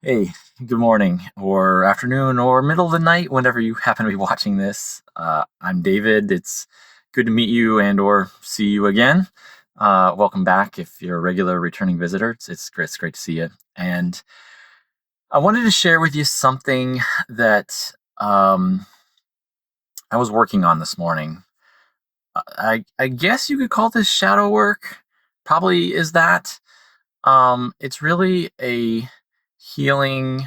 Hey, good morning, or afternoon, or middle of the night, whenever you happen to be watching this. I'm David. It's good to meet you and/or see you again. Welcome back if you're a regular returning visitor. It's great to see you. And I wanted to share with you something that I was working on this morning. I guess you could call this shadow work. Probably is that. It's really a healing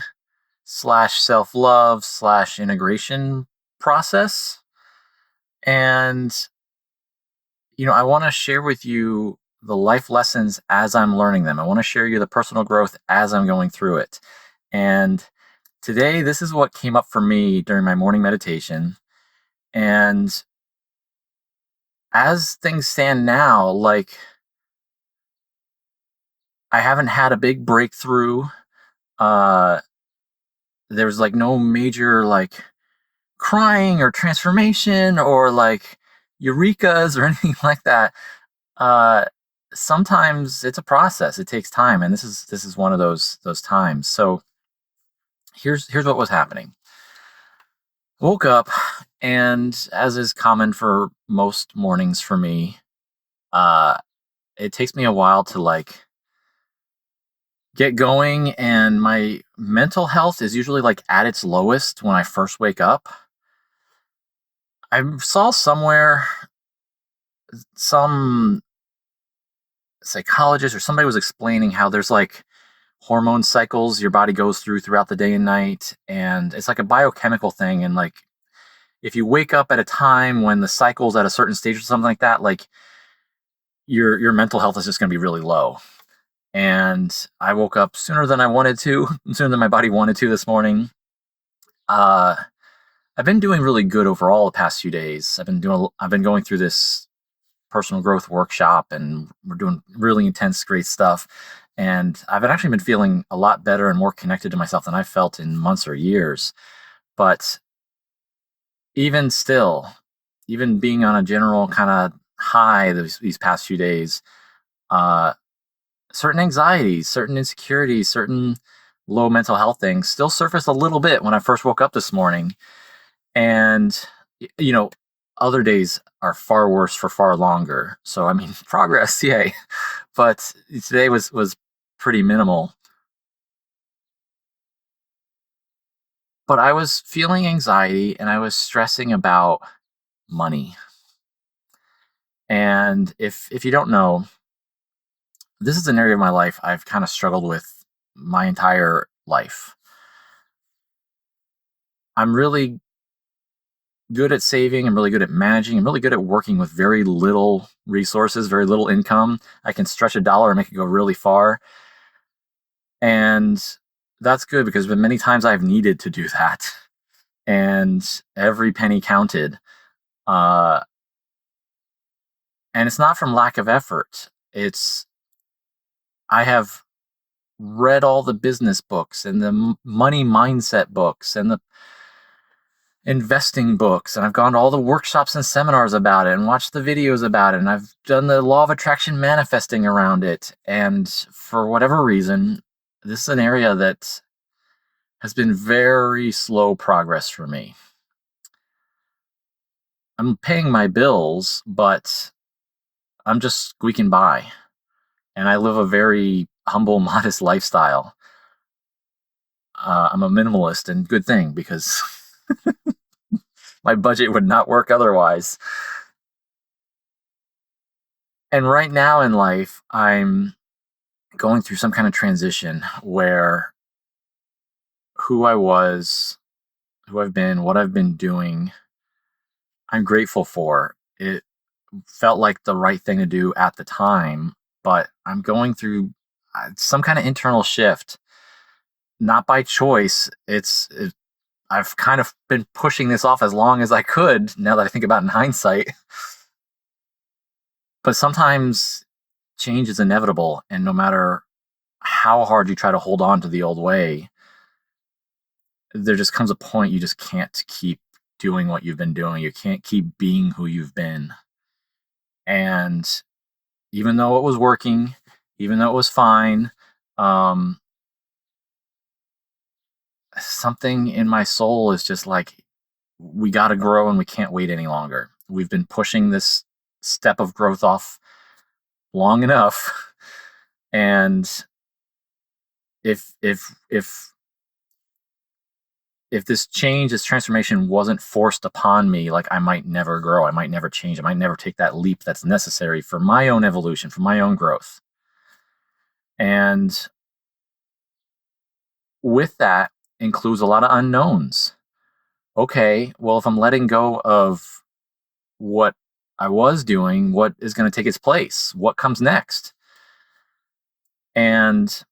slash self love slash integration process. And, I want to share with you the life lessons as I'm learning them. I want to share you the personal growth as I'm going through it. And today, this is what came up for me during my morning meditation. And as things stand now, like, I haven't had a big breakthrough. Uh, there's like no major, like, crying or transformation or like eurekas or anything like that. uh Sometimes it's a process. It takes time, and this is one of those times. So here's what was happening. Woke up, and as is common for most mornings for me, uh it takes me a while to like get going, and my mental health is usually like at its lowest when I first wake up. I saw somewhere some psychologist or somebody was explaining how there's like hormone cycles your body goes through throughout the day and night, and it's like a biochemical thing. And like, if you wake up at a time when the cycle's at a certain stage or something like that, like, your mental health is just going to be really low. And I woke up sooner than I wanted to, sooner than my body wanted to this morning. uh I've been doing really good overall the past few days. I've been going through this personal growth workshop, and we're doing really intense, great stuff. And I've actually been feeling a lot better and more connected to myself than I've felt in months or years. But even still, even being on a general kind of high these past few days, uh, certain anxieties, certain insecurities, certain low mental health things still surfaced a little bit when I first woke up this morning. And, you know, other days are far worse for far longer. So, I mean, progress, yay. But today was pretty minimal. But I was feeling anxiety, and I was stressing about money. And if you don't know, this is an area of my life I've kind of struggled with my entire life. I'm really good at saving. I'm really good at managing. I'm really good at working with very little resources, very little income. I can stretch a dollar and make it go really far. And that's good because there have been many times I've needed to do that. And every penny counted. Uh, and it's not from lack of effort. I have read all the business books and the money mindset books and the investing books, and I've gone to all the workshops and seminars about it and watched the videos about it, and I've done the law of attraction manifesting around it. And for whatever reason, this is an area that has been very slow progress for me. I'm paying my bills, but I'm just squeaking by, and I live a very humble, modest lifestyle. I'm a minimalist, and good thing, because my budget would not work otherwise. And right now in life, I'm going through some kind of transition where who I was, who I've been, what I've been doing, I'm grateful for. It felt like the right thing to do at the time, but I'm going through some kind of internal shift, not by choice. I've kind of been pushing this off as long as I could, now that I think about it in hindsight. But sometimes change is inevitable, and no matter how hard you try to hold on to the old way, there just comes a point you just can't keep doing what you've been doing. You can't keep being who you've been. And even though it was working, even though it was fine, um, something in my soul is just like, we got to grow and we can't wait any longer. We've been pushing this step of growth off long enough. And if if if if this change, this transformation wasn't forced upon me, like, I might never grow, I might never change, I might never take that leap that's necessary for my own evolution, for my own growth. And with that includes a lot of unknowns. Okay, well, if I'm letting go of what I was doing, what is going to take its place? What comes next? And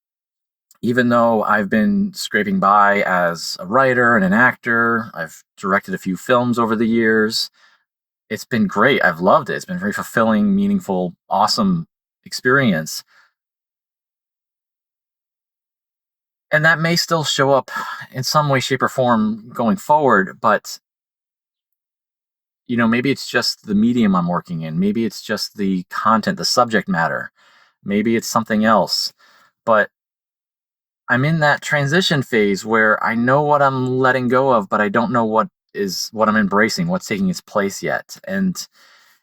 even though I've been scraping by as a writer and an actor, I've directed a few films over the years. It's been great. I've loved it. It's been a very fulfilling, meaningful, awesome experience. And that may still show up in some way, shape, or form going forward, but maybe it's just the medium I'm working in. Maybe it's just the content, the subject matter. Maybe it's something else. But I'm in that transition phase where I know what I'm letting go of, but I don't know what I'm embracing, what's taking its place yet. And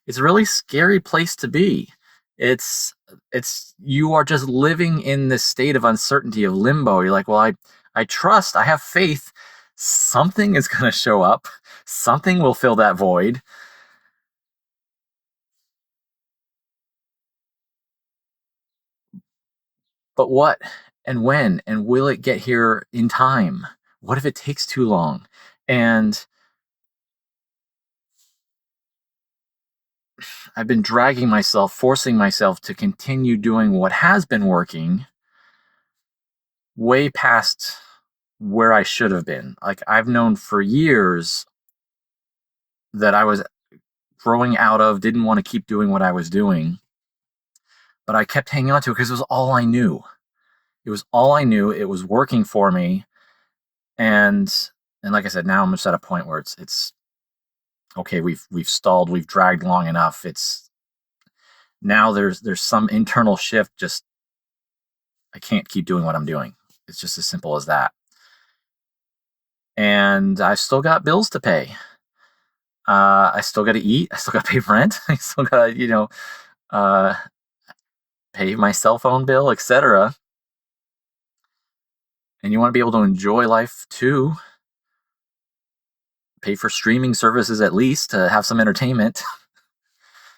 it's a really scary place to be. It's you are just living in this state of uncertainty, of limbo. You're like, well, I trust, I have faith, something is going to show up, something will fill that void. But what and when, and will it get here in time? What if it takes too long? And I've been dragging myself, forcing myself to continue doing what has been working way past where I should have been. Like, I've known for years that I was growing out of, didn't want to keep doing what I was doing, but I kept hanging on to it because it was all I knew. It was all I knew. It was working for me. And like I said, now I'm just at a point where it's okay, we've stalled, we've dragged long enough. It's now there's some internal shift, just I can't keep doing what I'm doing. It's just as simple as that. And I still got bills to pay. I still got to eat. I still got to pay rent. I still got to, uh, pay my cell phone bill, etc. And you want to be able to enjoy life too. Pay for streaming services at least to have some entertainment,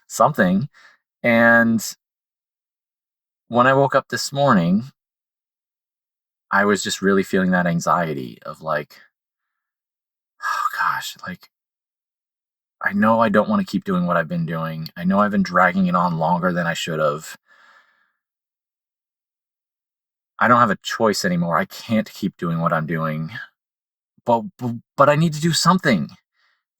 something. And when I woke up this morning, I was just really feeling that anxiety of like, oh gosh, like, I know I don't want to keep doing what I've been doing. I know I've been dragging it on longer than I should have. I don't have a choice anymore. I can't keep doing what I'm doing. But I need to do something.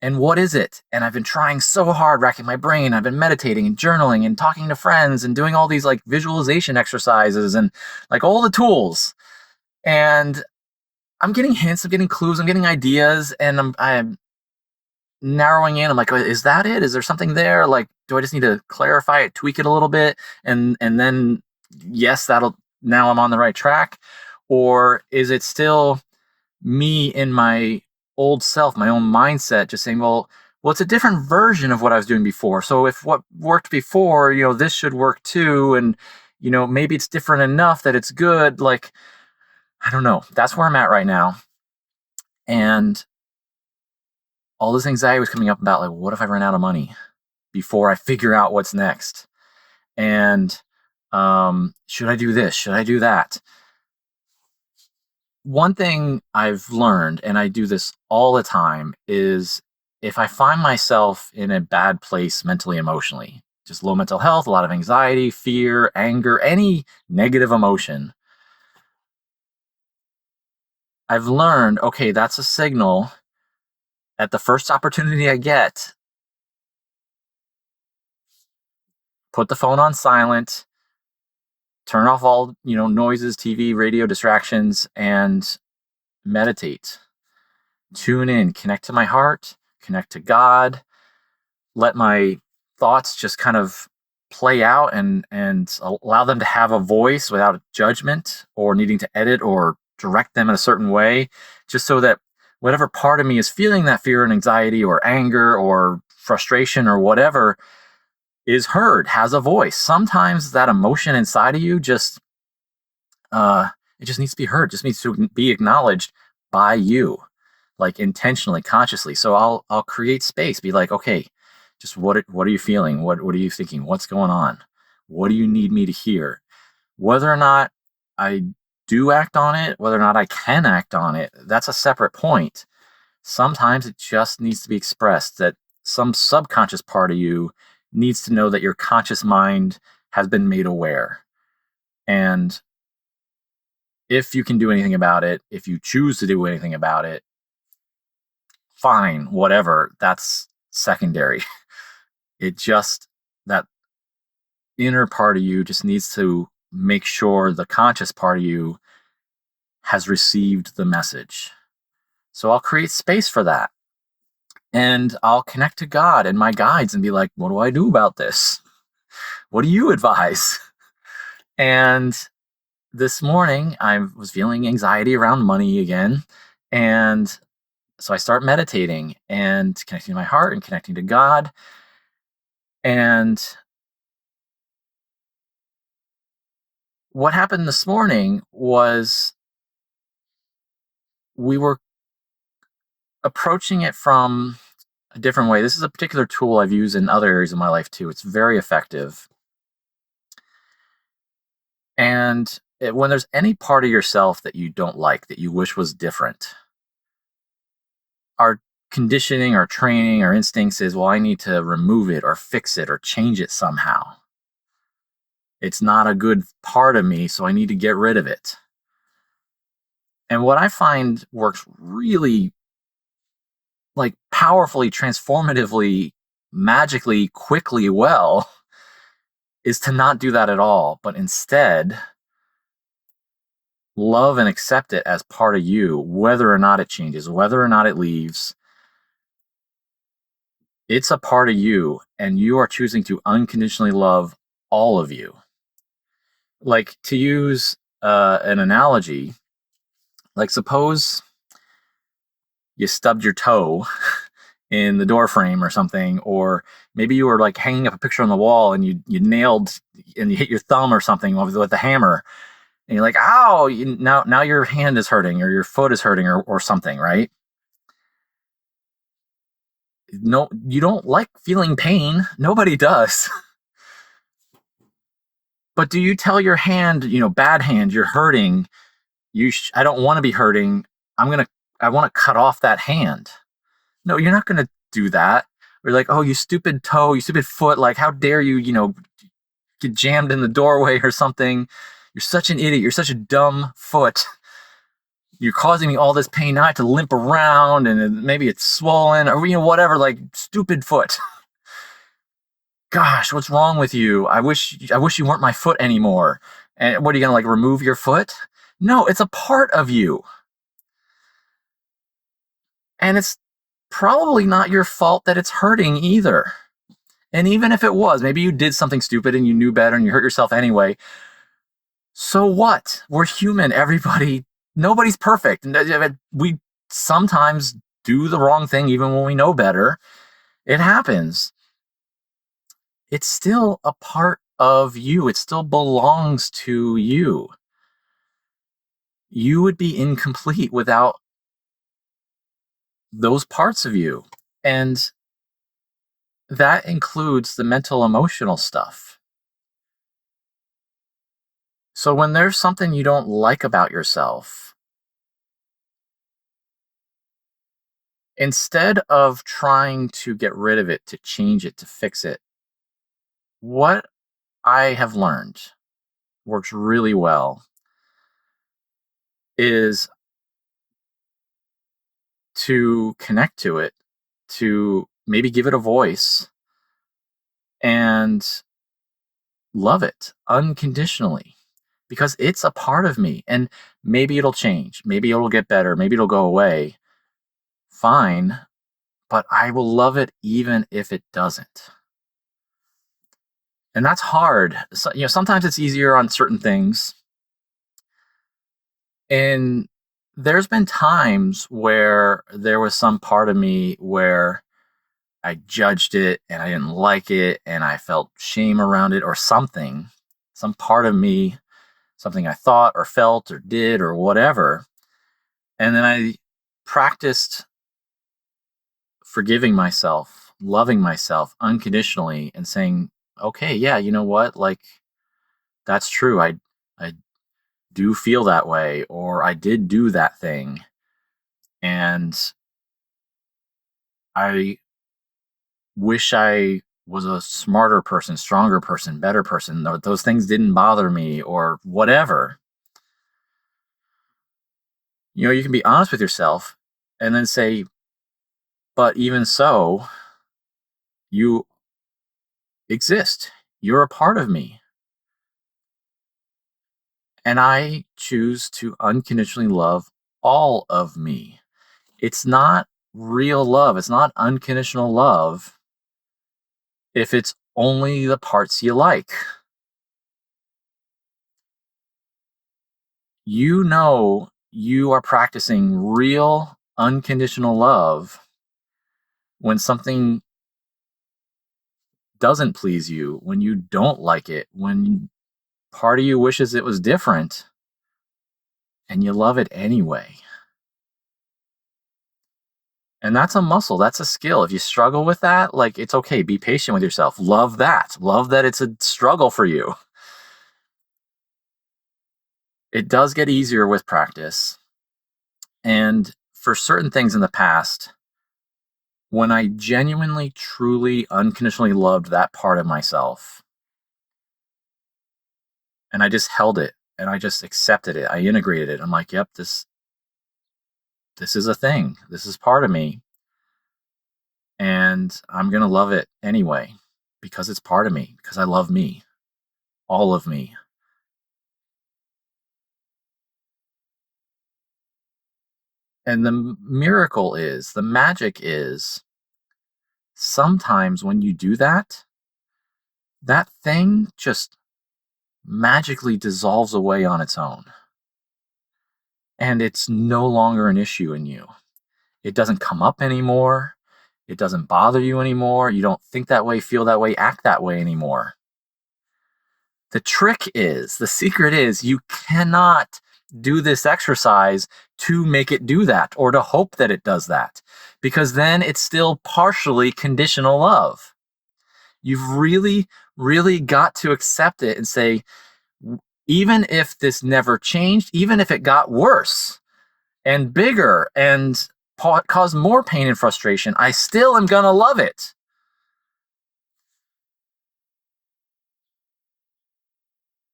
And what is it? And I've been trying so hard, racking my brain. I've been meditating and journaling and talking to friends and doing all these like visualization exercises and like all the tools. And I'm getting hints, I'm getting clues, I'm getting ideas, and I'm narrowing in. I'm like, is that it? Is there something there? Like, do I just need to clarify it, tweak it a little bit, and then yes, that'll now I'm on the right track? Or is it still me in my old self, my own mindset, just saying, well, it's a different version of what I was doing before. So if what worked before, this should work too, and maybe it's different enough that it's good. Like, I don't know. That's where I'm at right now. And all this anxiety was coming up about like, what if I run out of money before I figure out what's next? And should I do this? Should I do that? One thing I've learned, and I do this all the time, is if I find myself in a bad place mentally, emotionally, just low mental health, a lot of anxiety, fear, anger, any negative emotion, I've learned, okay, that's a signal. At the first opportunity I get, put the phone on silent, turn off all, noises, TV, radio, distractions, and meditate. Tune in, connect to my heart, connect to God, let my thoughts just kind of play out and allow them to have a voice without judgment or needing to edit or direct them in a certain way, just so that whatever part of me is feeling that fear and anxiety or anger or frustration or whatever is heard, has a voice. Sometimes that emotion inside of you just uh, it just needs to be heard, just needs to be acknowledged by you, like intentionally, consciously. So I'll create space, be like, okay, just what are you feeling? What are you thinking? What's going on? What do you need me to hear? Whether or not I do act on it, whether or not I can act on it, that's a separate point. Sometimes it just needs to be expressed that some subconscious part of you needs to know that your conscious mind has been made aware. And if you can do anything about it, if you choose to do anything about it, fine, whatever, that's secondary. It just, that inner part of you just needs to make sure the conscious part of you has received the message. So I'll create space for that. And I'll connect to God and my guides and be like, what do I do about this? What do you advise? And this morning, I was feeling anxiety around money again. And so I start meditating and connecting to my heart and connecting to God. And what happened this morning was we were approaching it from a different way. This is a particular tool I've used in other areas of my life too. It's very effective. And when there's any part of yourself that you don't like, that you wish was different, our conditioning, our training, our instincts is, well, I need to remove it or fix it or change it somehow. It's not a good part of me, so I need to get rid of it. And what I find works really, like, powerfully, transformatively, magically, quickly well is to not do that at all, but instead love and accept it as part of you, whether or not it changes, whether or not it leaves. It's a part of you, and you are choosing to unconditionally love all of you. Like, to use an analogy, like, suppose you stubbed your toe in the door frame or something, or maybe you were like hanging up a picture on the wall and you nailed and you hit your thumb or something with the hammer, and you're like, ow, now your hand is hurting or your foot is hurting or something, right? No, you don't like feeling pain. Nobody does. But do you tell your hand, bad hand, you're hurting, I don't want to be hurting, I want to cut off that hand? No, you're not going to do that. Or like, oh, you stupid toe, you stupid foot, like, how dare you, get jammed in the doorway or something. You're such an idiot. You're such a dumb foot. You're causing me all this pain. Now I have to limp around and maybe it's swollen or, whatever, like, stupid foot. Gosh, what's wrong with you? I wish you weren't my foot anymore. And what are you going to, like, remove your foot? No, it's a part of you. And it's probably not your fault that it's hurting either. And even if it was, maybe you did something stupid and you knew better and you hurt yourself anyway. So what? We're human, everybody. Nobody's perfect. We sometimes do the wrong thing even when we know better. It happens. It's still a part of you. It still belongs to you. You would be incomplete without those parts of you. And that includes the mental, emotional stuff. So when there's something you don't like about yourself, instead of trying to get rid of it, to change it, to fix it, what I have learned works really well is to connect to it, to maybe give it a voice and love it unconditionally, because it's a part of me. And maybe it'll change, maybe it'll get better, maybe it'll go away. Fine, but I will love it even if it doesn't. And that's hard. So, sometimes it's easier on certain things. And there's been times where there was some part of me where I judged it and I didn't like it and I felt shame around it or something. Some part of me, something I thought or felt or did or whatever. And then I practiced forgiving myself, loving myself unconditionally and saying, okay, yeah, you know what? Like, that's true. I do feel that way, or I did do that thing. And I wish I was a smarter person, stronger person, better person. Those things didn't bother me, or whatever. You can be honest with yourself and then say, but even so, you exist. You're a part of me. And I choose to unconditionally love all of me. It's not real love. It's not unconditional love if it's only the parts you like. You are practicing real unconditional love when something doesn't please you, when you don't like it, when part of you wishes it was different, and you love it anyway. And that's a muscle, that's a skill. If you struggle with that, like, it's okay. Be patient with yourself. Love that. Love that it's a struggle for you. It does get easier with practice. And for certain things in the past, when I genuinely, truly, unconditionally loved that part of myself, and I just held it and I just accepted it, I integrated it. I'm like, yep, this is a thing. This is part of me. And I'm going to love it anyway because it's part of me, because I love me, all of me. And the magic is sometimes when you do that, that thing just magically dissolves away on its own. And it's no longer an issue in you. It doesn't come up anymore. It doesn't bother you anymore. You don't think that way, feel that way, act that way anymore. The secret is you cannot do this exercise to make it do that or to hope that it does that, because then it's still partially conditional love. You've really, really got to accept it and say, even if this never changed, even if it got worse and bigger and caused more pain and frustration, I still am going to love it.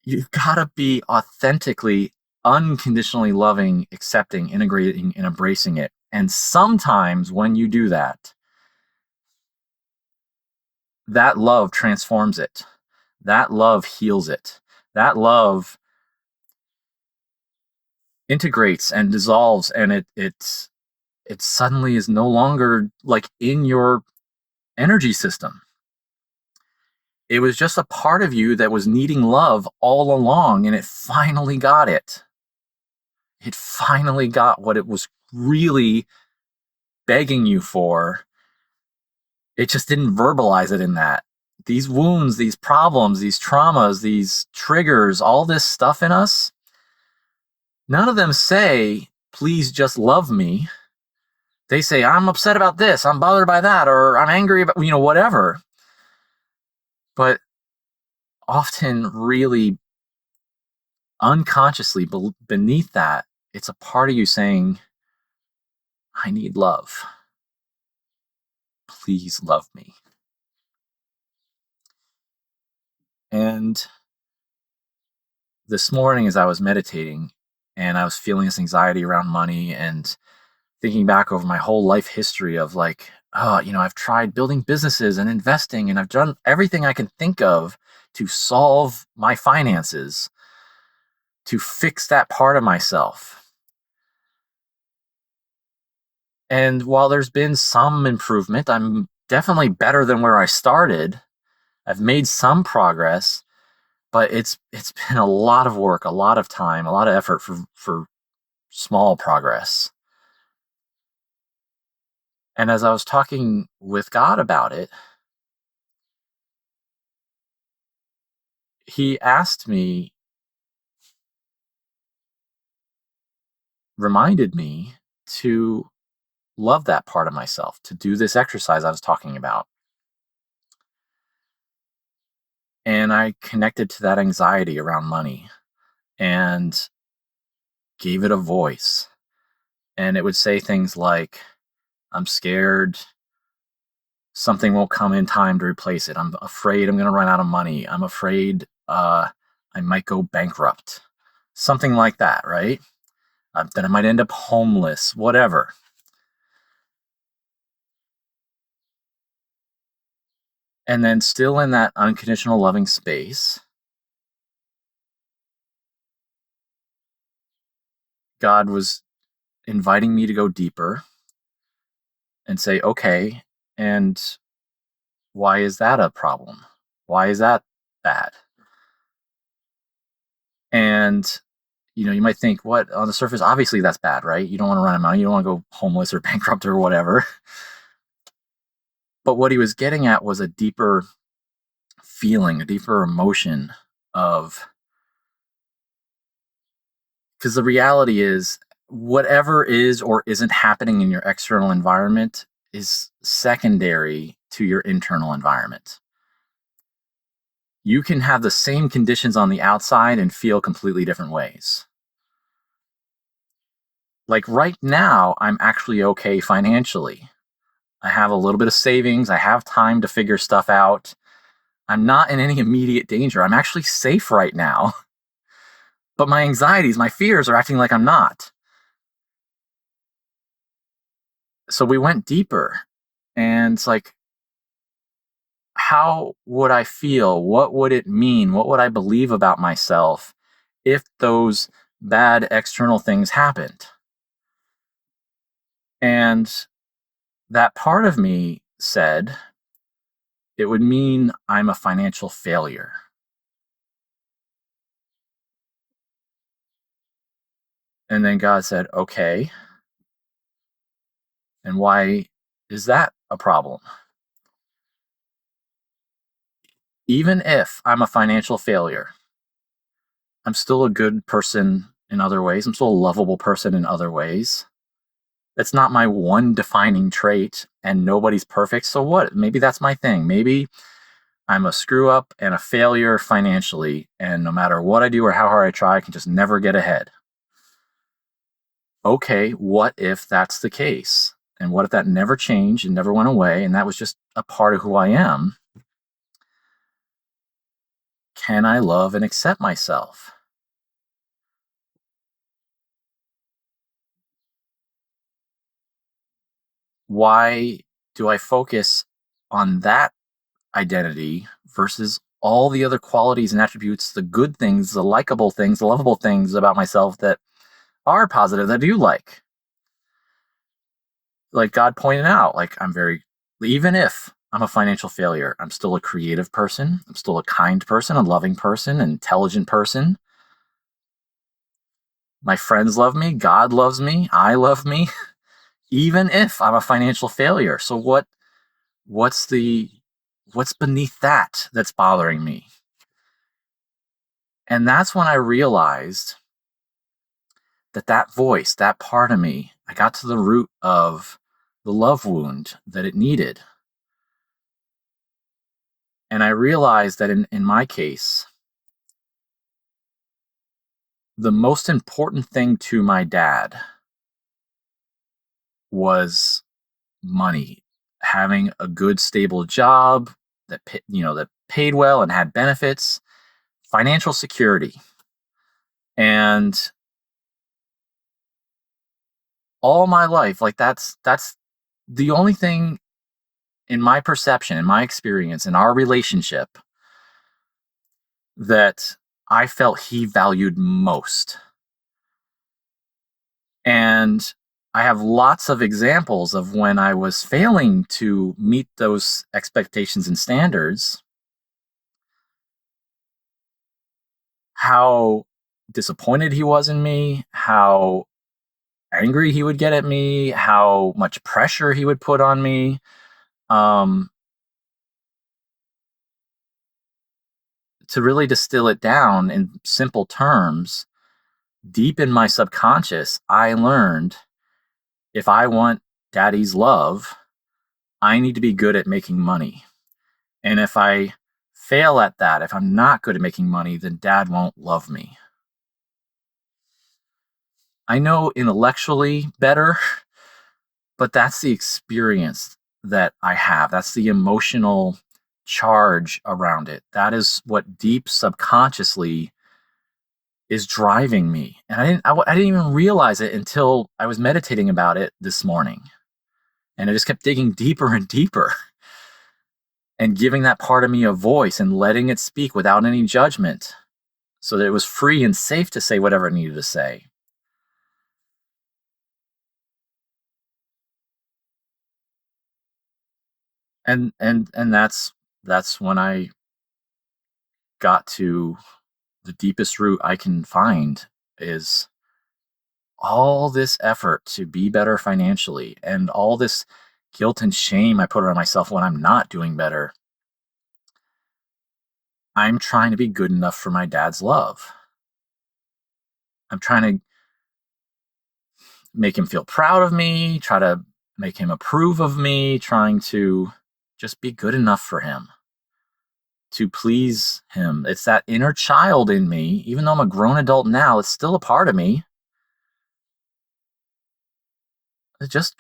You've got to be authentically, unconditionally loving, accepting, integrating, and embracing it. And sometimes when you do that, that love transforms it. That love heals it. That love integrates and dissolves, and it suddenly is no longer like in your energy system. It was just a part of you that was needing love all along, and it finally got it. It finally got what it was really begging you for. It just didn't verbalize it in that. These wounds, these problems, these traumas, these triggers, all this stuff in us, none of them say, please just love me. They say, I'm upset about this, I'm bothered by that, or I'm angry about, whatever. But often, really unconsciously beneath that, it's a part of you saying, I need love. Please love me. And this morning, as I was meditating and I was feeling this anxiety around money and thinking back over my whole life history of like, I've tried building businesses and investing, and I've done everything I can think of to solve my finances, to fix that part of myself. And while there's been some improvement, I'm definitely better than where I started. I've made some progress, but it's been a lot of work, a lot of time, a lot of effort for small progress. And as I was talking with God about it, he asked me, reminded me to love that part of myself, to do this exercise I was talking about. And I connected to that anxiety around money and gave it a voice. And it would say things like, I'm scared something won't come in time to replace it. I'm afraid I'm going to run out of money. I'm afraid I might go bankrupt. Something like that, right? That I might end up homeless, whatever. And then, still in that unconditional loving space, God was inviting me to go deeper and say, okay, and why is that a problem? Why is that bad? And you might think, what, on the surface, obviously that's bad, right? You don't want to run out of money. You don't want to go homeless or bankrupt or whatever. But what he was getting at was a deeper feeling, a deeper emotion of, because the reality is, whatever is or isn't happening in your external environment is secondary to your internal environment. You can have the same conditions on the outside and feel completely different ways. Like right now, I'm actually okay financially. I have a little bit of savings. I have time to figure stuff out. I'm not in any immediate danger. I'm actually safe right now. But my anxieties, my fears are acting like I'm not. So we went deeper. And it's like, how would I feel? What would it mean? What would I believe about myself if those bad external things happened? And that part of me said, it would mean I'm a financial failure. And then God said, okay, and why is that a problem? Even if I'm a financial failure, I'm still a good person in other ways. I'm still a lovable person in other ways. That's not my one defining trait, and nobody's perfect. So what? Maybe that's my thing. Maybe I'm a screw up and a failure financially, and no matter what I do or how hard I try, I can just never get ahead. Okay, what if that's the case? And what if that never changed and never went away, and that was just a part of who I am? Can I love and accept myself? Why do I focus on that identity versus all the other qualities and attributes, the good things, the likable things, the lovable things about myself that are positive, that I do like? Like God pointed out, like even if I'm a financial failure, I'm still a creative person. I'm still a kind person, a loving person, an intelligent person. My friends love me. God loves me. I love me, even if I'm a financial failure. So what's the, what's beneath that that's bothering me? And that's when I realized that voice, that part of me, I got to the root of the love wound that it needed. And I realized that in my case, the most important thing to my dad was money, having a good, stable job that paid well and had benefits, financial security. And all my life, like that's the only thing in my perception, in my experience, in our relationship that I felt he valued most. And I have lots of examples of when I was failing to meet those expectations and standards, how disappointed he was in me, how angry he would get at me, how much pressure he would put on me. Um, to really distill it down in simple terms, deep in my subconscious, I learned if I want daddy's love, I need to be good at making money. And if I fail at that, if I'm not good at making money, then dad won't love me. I know intellectually better, but that's the experience that I have. That's the emotional charge around it. That is what deep subconsciously is driving me. And I didn't even realize it until I was meditating about it this morning. And I just kept digging deeper and deeper and giving that part of me a voice and letting it speak without any judgment so that it was free and safe to say whatever it needed to say. And that's when I got to the deepest root I can find is all this effort to be better financially and all this guilt and shame I put on myself when I'm not doing better. I'm trying to be good enough for my dad's love. I'm trying to make him feel proud of me, try to make him approve of me, trying to just be good enough for him, to please him. It's that inner child in me, even though I'm a grown adult now, it's still a part of me. It just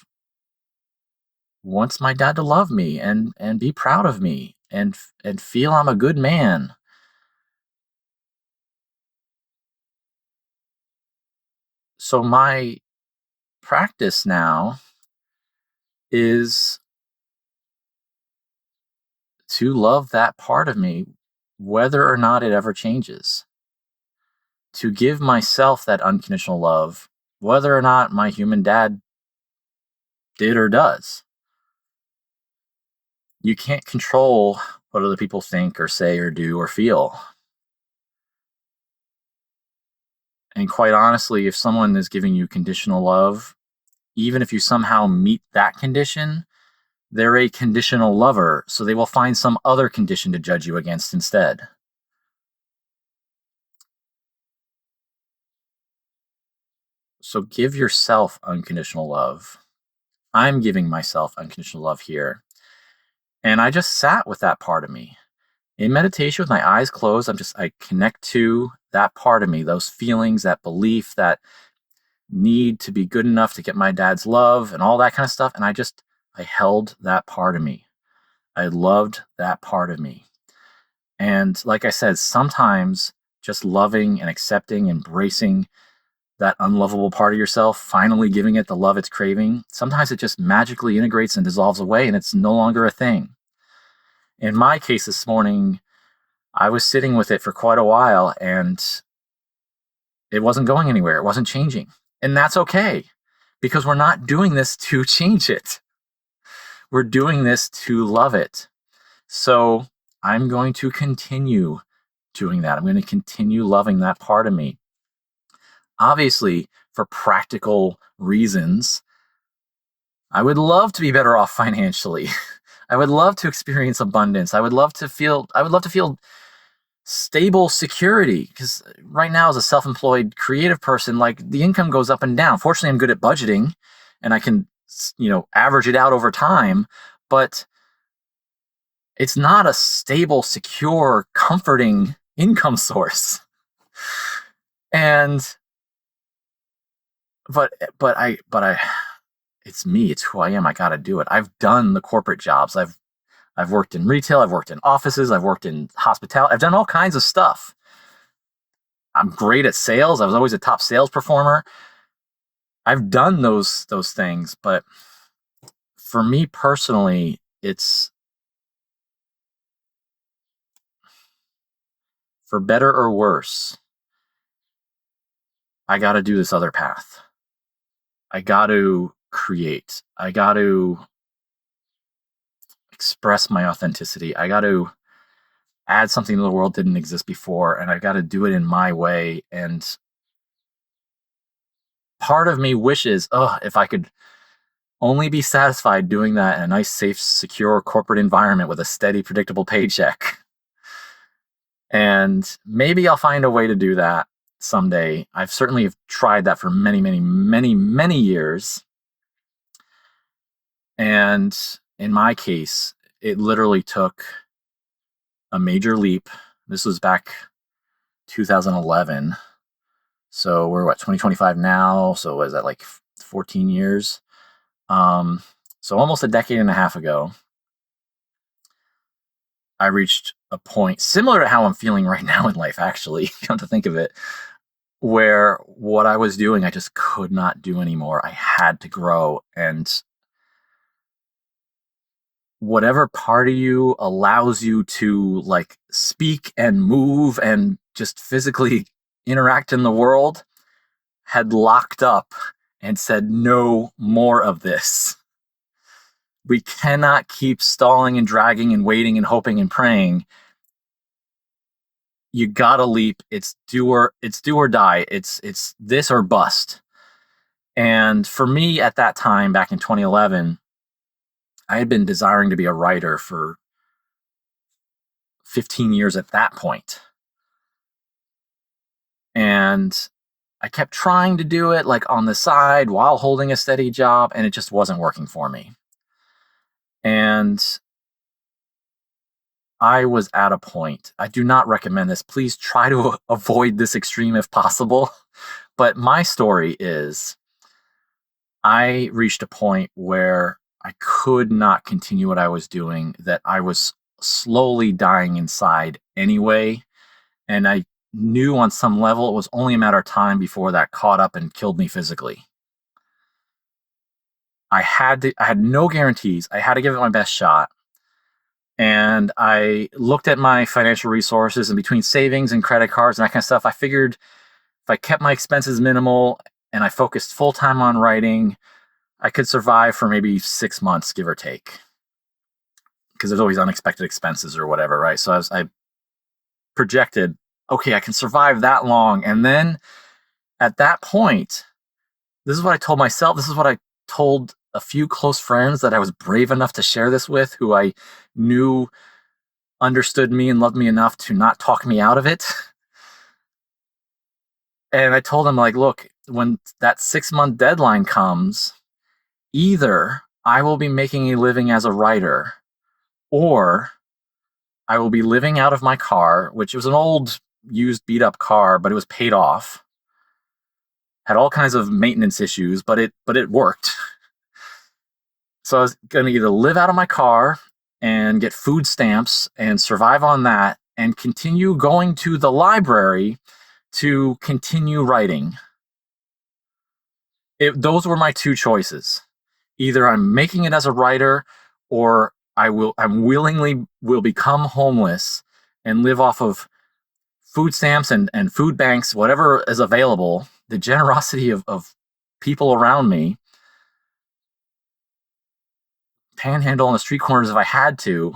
wants my dad to love me and be proud of me and feel I'm a good man. So my practice now is to love that part of me whether or not it ever changes. To give myself that unconditional love whether or not my human dad did or does. You can't control what other people think or say or do or feel. And quite honestly, if someone is giving you conditional love, even if you somehow meet that condition, they're a conditional lover, so they will find some other condition to judge you against instead. So give yourself unconditional love. I'm giving myself unconditional love here. And I just sat with that part of me. In meditation with my eyes closed, I connect to that part of me, those feelings, that belief, that need to be good enough to get my dad's love and all that kind of stuff. And I held that part of me. I loved that part of me. And like I said, sometimes just loving and accepting, embracing that unlovable part of yourself, finally giving it the love it's craving, sometimes it just magically integrates and dissolves away and it's no longer a thing. In my case this morning, I was sitting with it for quite a while and it wasn't going anywhere. It wasn't changing. And that's okay because we're not doing this to change it. We're doing this to love it. So I'm going to continue doing that. I'm going to continue loving that part of me. Obviously, for practical reasons, I would love to be better off financially. I would love to experience abundance. I would love to feel stable security because right now as a self-employed creative person, like the income goes up and down. Fortunately, I'm good at budgeting and I can, average it out over time, but it's not a stable, secure, comforting income source. And but I it's me, it's who I am. I got to do it. I've done the corporate jobs. I've worked in retail, I've worked in offices, I've worked in hospitality. I've done all kinds of stuff. I'm great at sales. I was always a top sales performer. I've done those things, but for me personally, it's for better or worse. I got to do this other path. I got to create. I got to express my authenticity. I got to add something to the world that didn't exist before, and I got to do it in my way. And part of me wishes, oh, if I could only be satisfied doing that in a nice, safe, secure corporate environment with a steady, predictable paycheck. And maybe I'll find a way to do that someday. I've certainly tried that for many, many, many, many years. And in my case, it literally took a major leap. This was back 2011. So we're 2025 now. So was that like 14 years? So almost a decade and a half ago, I reached a point similar to how I'm feeling right now in life, actually, come to think of it, where what I was doing, I just could not do anymore. I had to grow. And whatever part of you allows you to like speak and move and just physically interact in the world had locked up and said, no more of this. We cannot keep stalling and dragging and waiting and hoping and praying. You gotta leap. It's do or die. It's this or bust. And for me at that time, back in 2011, I had been desiring to be a writer for 15 years at that point. And I kept trying to do it like on the side while holding a steady job, and it just wasn't working for me. And I was at a point. I do not recommend this. Please try to avoid this extreme if possible. But my story is I reached a point where I could not continue what I was doing, that I was slowly dying inside anyway. And I knew on some level it was only a matter of time before that caught up and killed me physically. I had no guarantees. I had to give it my best shot. And I looked at my financial resources, and between savings and credit cards and that kind of stuff, I figured if I kept my expenses minimal and I focused full time on writing, I could survive for maybe 6 months, give or take. Because there's always unexpected expenses or whatever, right? So I projected, okay, I can survive that long. And then at that point, this is what I told myself. This is what I told a few close friends that I was brave enough to share this with, who I knew understood me and loved me enough to not talk me out of it. And I told them, like, look, when that 6-month deadline comes, either I will be making a living as a writer, or I will be living out of my car, which was an old, used, beat up car, but it was paid off. Had all kinds of maintenance issues, but it worked. So I was going to either live out of my car and get food stamps and survive on that, and continue going to the library to continue writing. Those were my two choices. Either I'm making it as a writer, or I'm willingly will become homeless and live off of food stamps and food banks, whatever is available, the generosity of people around me, panhandle on the street corners if I had to.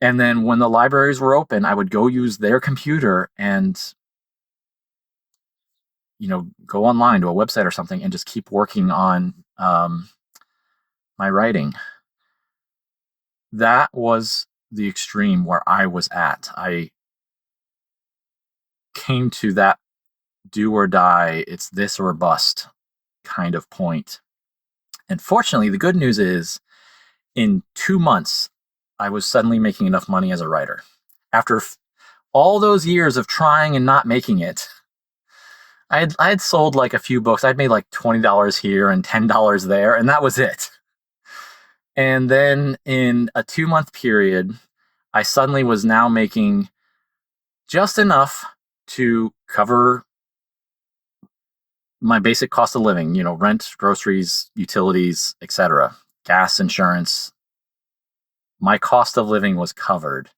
And then when the libraries were open, I would go use their computer and, go online to a website or something and just keep working on my writing. That was the extreme where I was at. I came to that do or die, it's this or bust kind of point. And fortunately, the good news is in 2 months, I was suddenly making enough money as a writer. After all those years of trying and not making it, I had sold like a few books. I'd made like $20 here and $10 there, and that was it. And then in a 2-month period, I suddenly was now making just enough to cover my basic cost of living, rent, groceries, utilities, etc., gas, insurance. My cost of living was covered.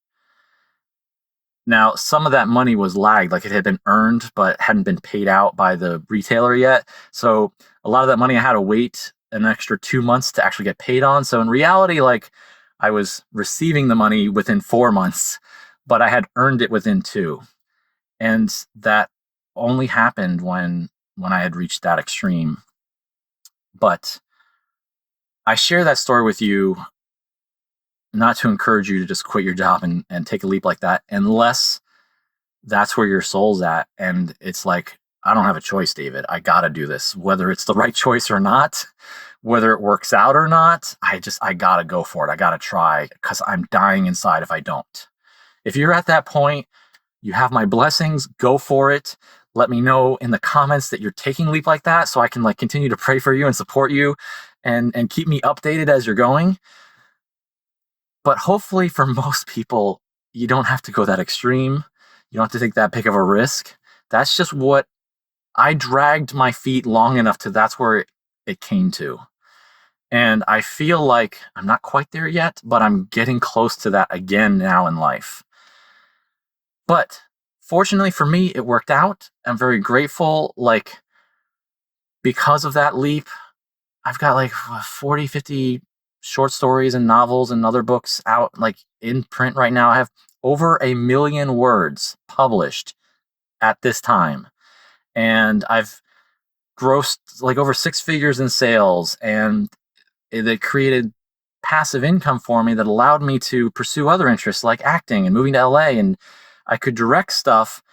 Now, some of that money was lagged, like it had been earned, but hadn't been paid out by the retailer yet. So a lot of that money I had to wait an extra 2 months to actually get paid on. So in reality, like I was receiving the money within 4 months, but I had earned it within 2. And that only happened when when I had reached that extreme. But I share that story with you not to encourage you to just quit your job and take a leap like that, unless that's where your soul's at. And it's like, I don't have a choice, David. I got to do this, whether it's the right choice or not, whether it works out or not. I got to go for it. I got to try because I'm dying inside if I don't. If you're at that point, you have my blessings. Go for it. Let me know in the comments that you're taking a leap like that so I can like continue to pray for you and support you and keep me updated as you're going. But hopefully for most people, you don't have to go that extreme. You don't have to take that big of a risk. That's just what I dragged my feet long enough to, that's where it came to. And I feel like I'm not quite there yet, but I'm getting close to that again now in life. But fortunately for me, it worked out. I'm very grateful. Like, because of that leap, I've got like 40, 50 short stories and novels and other books out, like in print right now. I have over 1 million words published at this time. And I've grossed like over 6 figures in sales, and it created passive income for me that allowed me to pursue other interests like acting and moving to LA. And I could direct stuff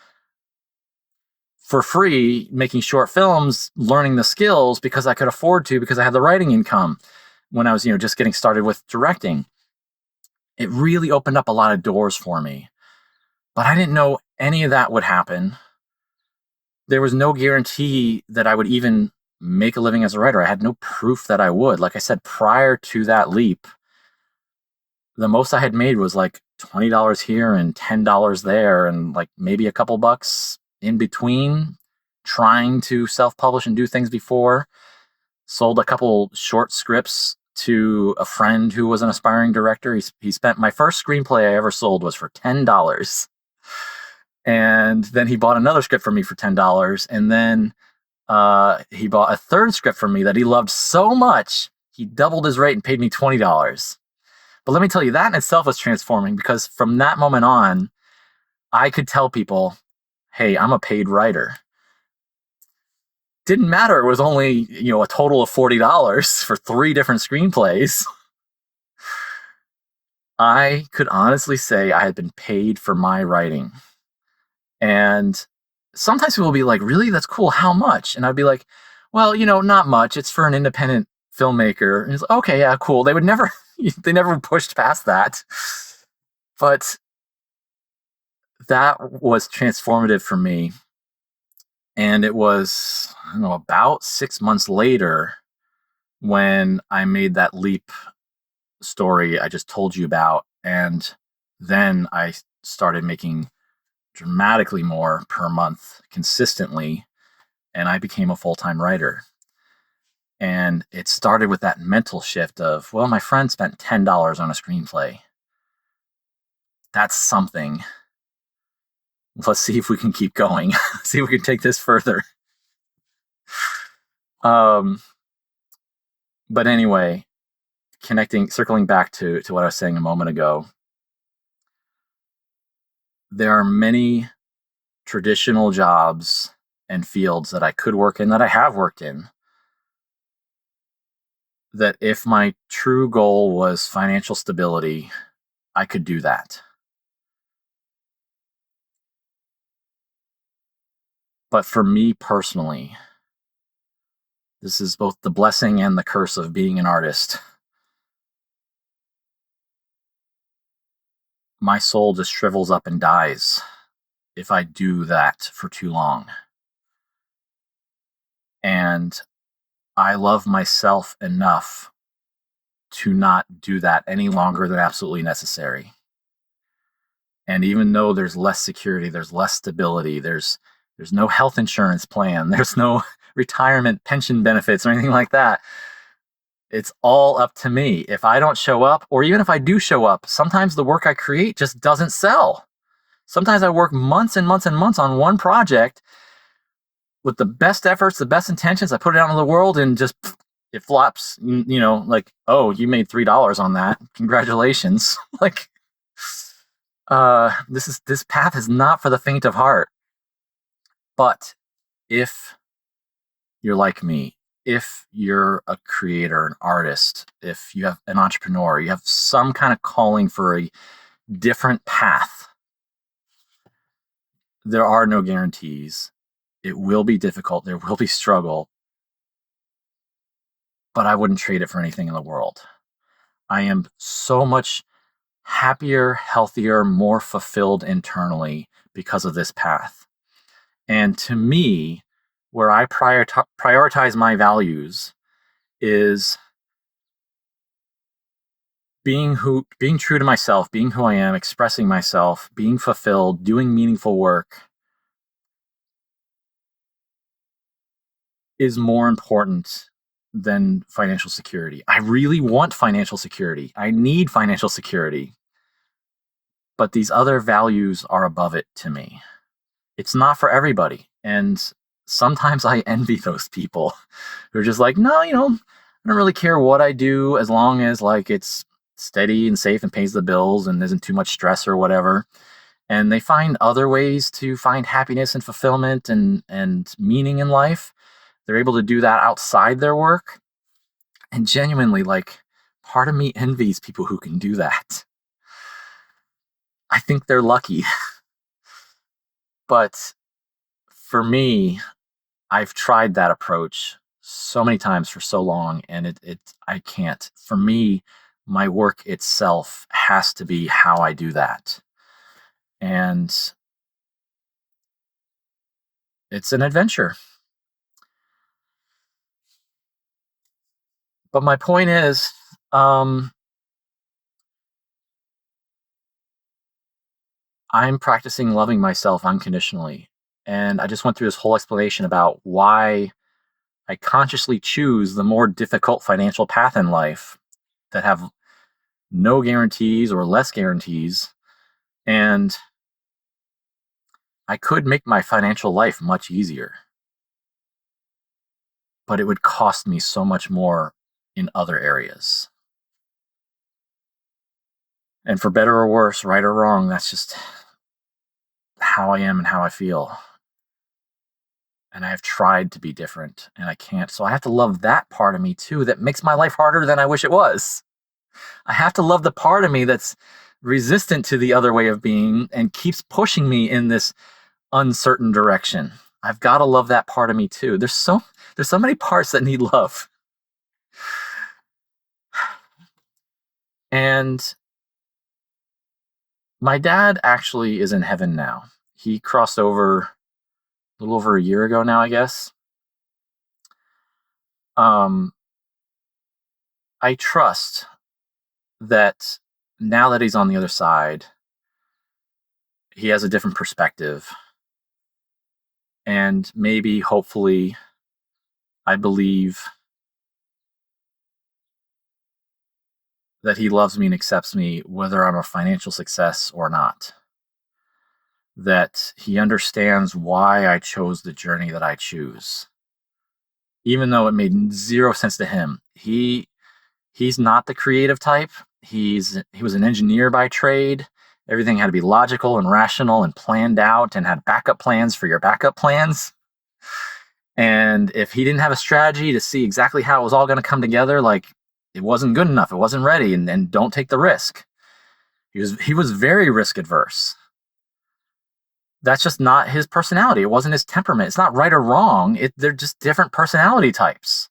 for free, making short films, learning the skills because I could afford to, because I had the writing income when I was, just getting started with directing. It really opened up a lot of doors for me, but I didn't know any of that would happen. There was no guarantee that I would even make a living as a writer. I had no proof that I would. Like I said, prior to that leap, the most I had made was like $20 here and $10 there, and like maybe a couple bucks in between, trying to self-publish and do things before. Sold a couple short scripts to a friend who was an aspiring director. He spent, my first screenplay I ever sold was for $10. And then he bought another script for me for $10. And then he bought a third script for me that he loved so much, he doubled his rate and paid me $20. But let me tell you, that in itself was transforming, because from that moment on, I could tell people, hey, I'm a paid writer. Didn't matter. It was only, a total of $40 for 3 different screenplays. I could honestly say I had been paid for my writing. And sometimes people will be like, really? That's cool. How much? And I'd be like, well, not much. It's for an independent filmmaker. And it's like, okay, yeah, cool. They never pushed past that. But that was transformative for me. And it was, about 6 months later when I made that leap story I just told you about. And then I started making dramatically more per month consistently, and I became a full-time writer. And it started with that mental shift of, well, my friend spent $10 on a screenplay. That's something. Let's see if we can keep going. See if we can take this further. But anyway, circling back to what I was saying a moment ago, there are many traditional jobs and fields that I could work in, that I have worked in, that if my true goal was financial stability, I could do that. But for me personally, this is both the blessing and the curse of being an artist. My soul just shrivels up and dies if I do that for too long. And I love myself enough to not do that any longer than absolutely necessary. And even though there's less security, there's less stability, there's no health insurance plan, there's no retirement pension benefits or anything like that, it's all up to me. If I don't show up, or even if I do show up, sometimes the work I create just doesn't sell. Sometimes I work months and months and months on one project with the best efforts, the best intentions. I put it out into the world and just it flops. Like, oh, you made $3 on that. Congratulations. Like, this path is not for the faint of heart. But if you're like me. If you're a creator, an artist, if you have an entrepreneur, you have some kind of calling for a different path, there are no guarantees. It will be difficult. There will be struggle, but I wouldn't trade it for anything in the world. I am so much happier, healthier, more fulfilled internally because of this path. And to me, where I prioritize my values is being true to myself, being who I am, expressing myself, being fulfilled, doing meaningful work is more important than financial security. I really want financial security. I need financial security. But these other values are above it to me. It's not for everybody. And sometimes I envy those people who are just like, no, I don't really care what I do as long as like it's steady and safe and pays the bills and isn't too much stress or whatever. And they find other ways to find happiness and fulfillment and meaning in life. They're able to do that outside their work. And genuinely, like, part of me envies people who can do that. I think they're lucky. But for me, I've tried that approach so many times for so long, and I can't. For me, my work itself has to be how I do that. And it's an adventure. But my point is, I'm practicing loving myself unconditionally. And I just went through this whole explanation about why I consciously choose the more difficult financial path in life that have no guarantees or less guarantees. And I could make my financial life much easier, but it would cost me so much more in other areas. And for better or worse, right or wrong, that's just how I am and how I feel. And I've tried to be different and I can't. So I have to love that part of me too that makes my life harder than I wish it was. I have to love the part of me that's resistant to the other way of being and keeps pushing me in this uncertain direction. I've got to love that part of me too. There's so many parts that need love. And my dad actually is in heaven now. He crossed over a little over a year ago now, I guess. Um, I trust that now that he's on the other side, he has a different perspective. And maybe, hopefully, I believe that he loves me and accepts me whether I'm a financial success or not. That he understands why I chose the journey that I choose. Even though it made zero sense to him. He's not the creative type. He was an engineer by trade. Everything had to be logical and rational and planned out and had backup plans for your backup plans. And if he didn't have a strategy to see exactly how it was all going to come together, like, it wasn't good enough, it wasn't ready, and don't take the risk. He was very risk adverse. That's just not his personality. It wasn't his temperament. It's not right or wrong. They're just different personality types.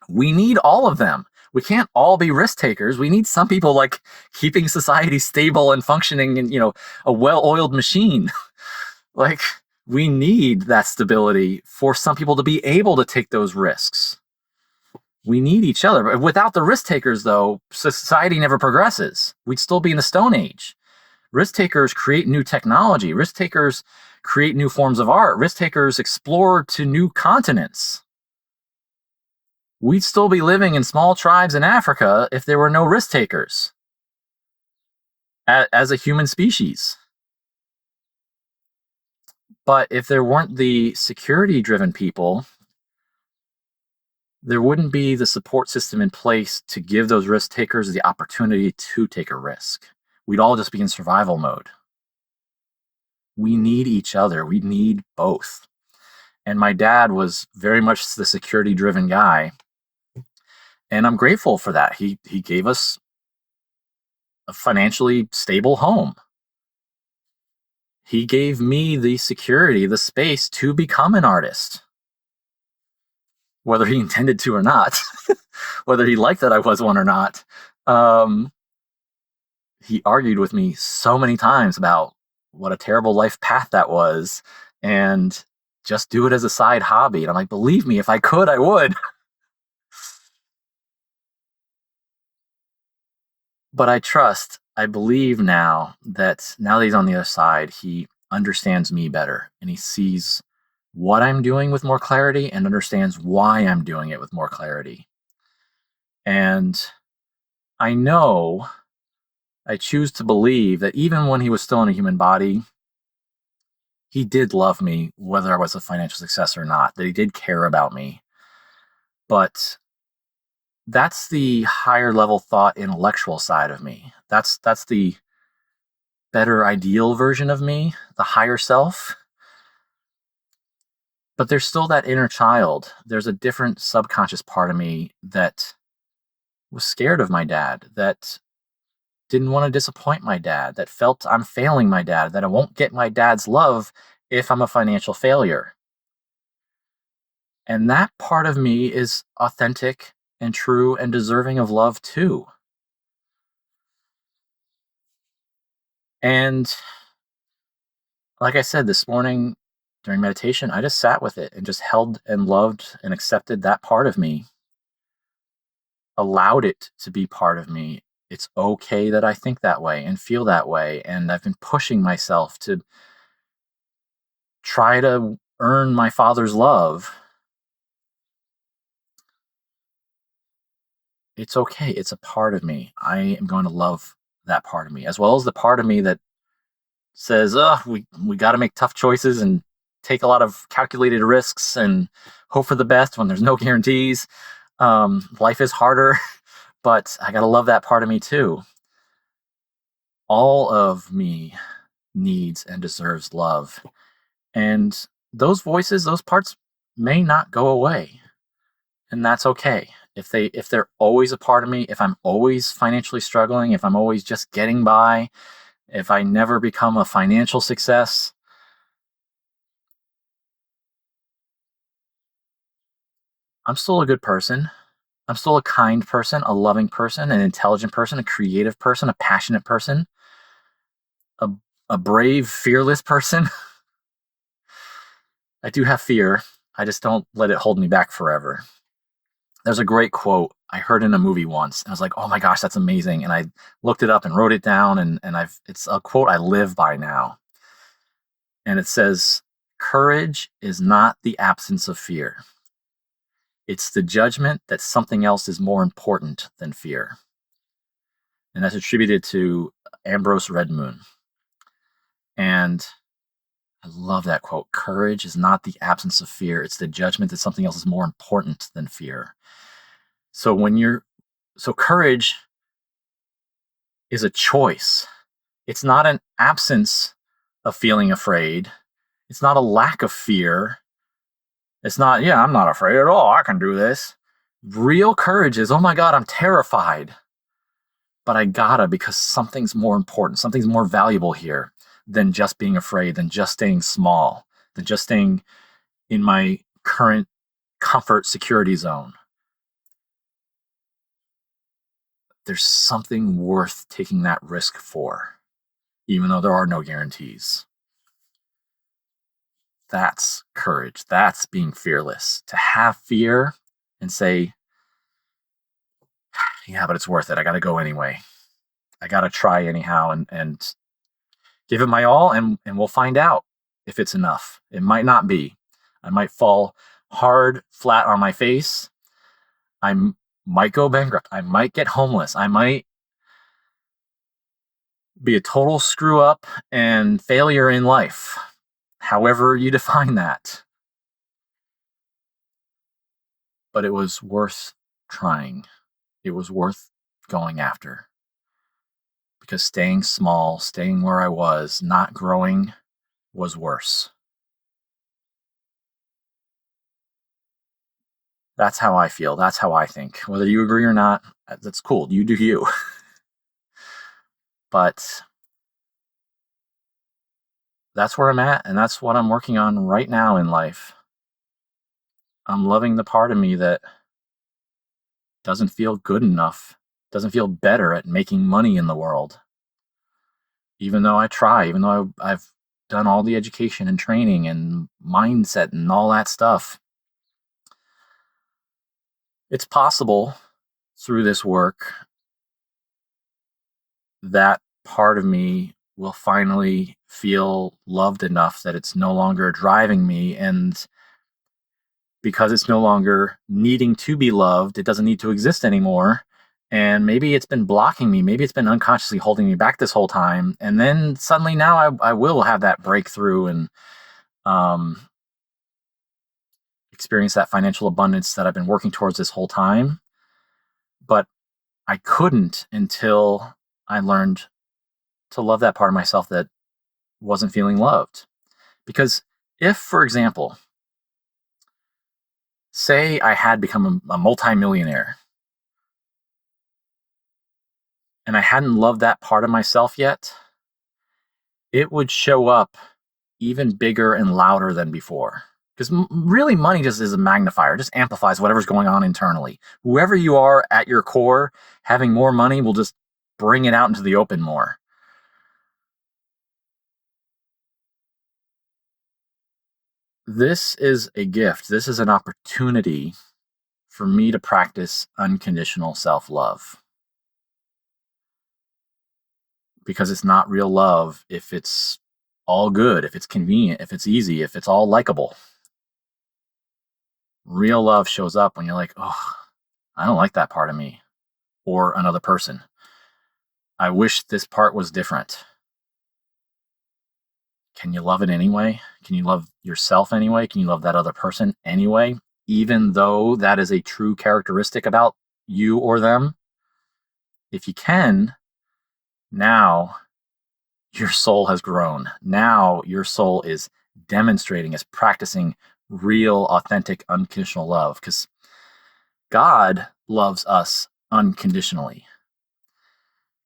We need all of them. We can't all be risk takers. We need some people like keeping society stable and functioning in, a well-oiled machine. Like, we need that stability for some people to be able to take those risks. We need each other. Without the risk takers, though, society never progresses. We'd still be in the Stone Age. Risk takers create new technology. Risk takers create new forms of art. Risk takers explore to new continents. We'd still be living in small tribes in Africa if there were no risk takers as a human species. But if there weren't the security-driven people, there wouldn't be the support system in place to give those risk takers the opportunity to take a risk. We'd all just be in survival mode. We need each other. We need both. And my dad was very much the security driven guy. And I'm grateful for that. He gave us a financially stable home. He gave me the security, the space to become an artist, whether he intended to or not, whether he liked that I was one or not. Um, he argued with me so many times about what a terrible life path that was and just do it as a side hobby. And I'm like, believe me, if I could, I would. But I believe now that now that he's on the other side, he understands me better and he sees what I'm doing with more clarity and understands why I'm doing it with more clarity. And I know, I choose to believe that even when he was still in a human body, he did love me, whether I was a financial success or not, that he did care about me. But that's the higher level thought intellectual side of me. That's the better ideal version of me, the higher self. But there's still that inner child. There's a different subconscious part of me that was scared of my dad, that didn't want to disappoint my dad, that felt I'm failing my dad, that I won't get my dad's love if I'm a financial failure. And that part of me is authentic and true and deserving of love too. And like I said this morning during meditation, I just sat with it and just held and loved and accepted that part of me, allowed it to be part of me. It's okay that I think that way and feel that way. And I've been pushing myself to try to earn my father's love. It's okay. It's a part of me. I am going to love that part of me, as well as the part of me that says, "Oh, we got to make tough choices and take a lot of calculated risks and hope for the best when there's no guarantees. Life is harder, but I got to love that part of me too. All of me needs and deserves love, and those voices, those parts, may not go away, and that's okay. If they're always a part of me, if I'm always financially struggling, if I'm always just getting by, if I never become a financial success, I'm still a good person. I'm still a kind person, a loving person, an intelligent person, a creative person, a passionate person, a, a brave, fearless person. I do have fear. I just don't let it hold me back forever. There's a great quote I heard in a movie once. And I was like, oh my gosh, that's amazing. And I looked it up and wrote it down. And it's a quote I live by now. And it says, courage is not the absence of fear. It's the judgment that something else is more important than fear. And that's attributed to Ambrose Redmoon. And I love that quote. Courage is not the absence of fear. It's the judgment that something else is more important than fear. So courage is a choice. It's not an absence of feeling afraid. It's not a lack of fear. It's not, yeah, I'm not afraid at all. I can do this. Real courage is, oh my God, I'm terrified. But I gotta because something's more important, something's more valuable here than just being afraid, than just staying small, than just staying in my current comfort security zone. There's something worth taking that risk for, even though there are no guarantees. That's courage. That's being fearless. To have fear and say, yeah, but it's worth it. I got to go anyway. I got to try anyhow and give it my all, and we'll find out if it's enough. It might not be. I might fall hard, flat on my face. I might go bankrupt. I might get homeless. I might be a total screw up and failure in life, however you define that. But it was worth trying. It was worth going after. Because staying small, staying where I was, not growing was worse. That's how I feel. That's how I think. Whether you agree or not, that's cool. You do you. But that's where I'm at, and that's what I'm working on right now in life. I'm loving the part of me that doesn't feel good enough, doesn't feel better at making money in the world. Even though I try, even though I've done all the education and training and mindset and all that stuff, it's possible through this work that part of me will finally feel loved enough that it's no longer driving me. And because it's no longer needing to be loved, it doesn't need to exist anymore. And maybe it's been blocking me. Maybe it's been unconsciously holding me back this whole time. And then suddenly now I will have that breakthrough and um, experience that financial abundance that I've been working towards this whole time. But I couldn't until I learned to love that part of myself that wasn't feeling loved. Because if, for example, say I had become a multimillionaire and I hadn't loved that part of myself yet, it would show up even bigger and louder than before. Because really, money just is a magnifier, just amplifies whatever's going on internally. Whoever you are at your core, having more money will just bring it out into the open more. This is a gift. This is an opportunity for me to practice unconditional self love. Because it's not real love if it's all good, if it's convenient, if it's easy, if it's all likable. Real love shows up when you're like, oh, I don't like that part of me or another person. I wish this part was different. Can you love it anyway? Can you love yourself anyway? Can you love that other person anyway? Even though that is a true characteristic about you or them? If you can, now your soul has grown. Now your soul is demonstrating, is practicing real, authentic, unconditional love because God loves us unconditionally.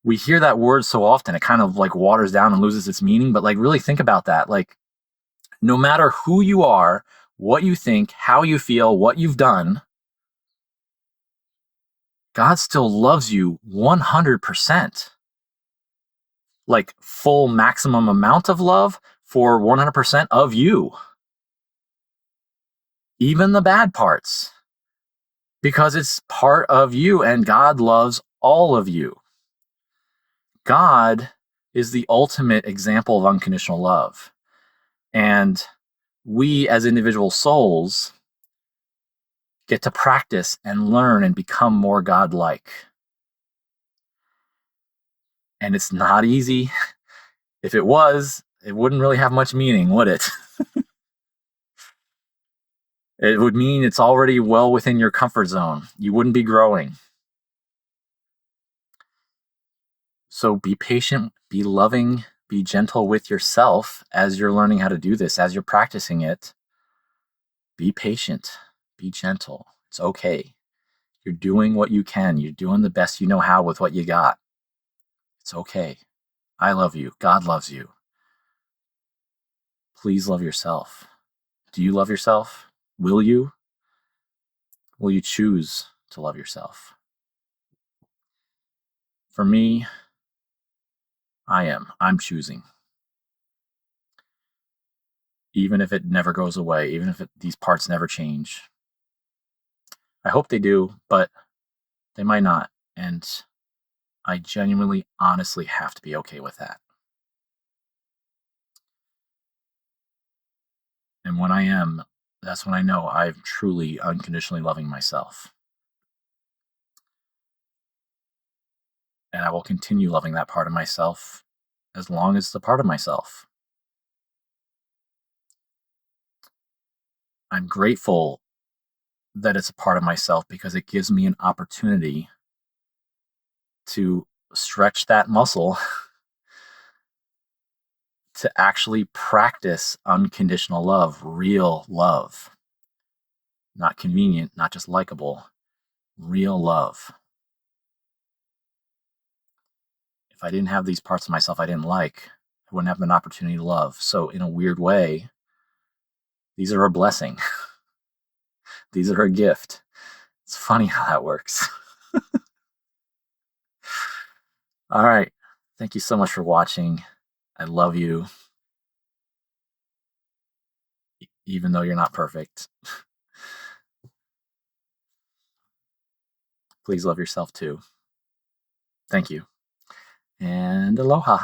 We hear that word so often, it kind of like waters down and loses its meaning. But like, really think about that. Like, no matter who you are, what you think, how you feel, what you've done, God still loves you 100%. Like, full maximum amount of love for 100% of you, even the bad parts, because it's part of you and God loves all of you. God is the ultimate example of unconditional love. And we as individual souls get to practice and learn and become more God-like. And it's not easy. If it was, it wouldn't really have much meaning, would it? It would mean it's already well within your comfort zone. You wouldn't be growing. So be patient, be loving, be gentle with yourself as you're learning how to do this, as you're practicing it. Be patient, be gentle. It's okay. You're doing what you can. You're doing the best you know how with what you got. It's okay. I love you. God loves you. Please love yourself. Do you love yourself? Will you? Will you choose to love yourself? For me, I am. I'm choosing. Even if it never goes away, even if these parts never change. I hope they do, but they might not. And I genuinely, honestly have to be okay with that. And when I am, that's when I know I'm truly unconditionally loving myself. And I will continue loving that part of myself as long as it's a part of myself. I'm grateful that it's a part of myself because it gives me an opportunity to stretch that muscle to actually practice unconditional love, real love. not convenient, not just likable, real love. If I didn't have these parts of myself I didn't like, I wouldn't have an opportunity to love. So, in a weird way, these are a blessing. These are a gift. It's funny how that works. All right. Thank you so much for watching. I love you, even though you're not perfect. Please love yourself too. Thank you. And aloha.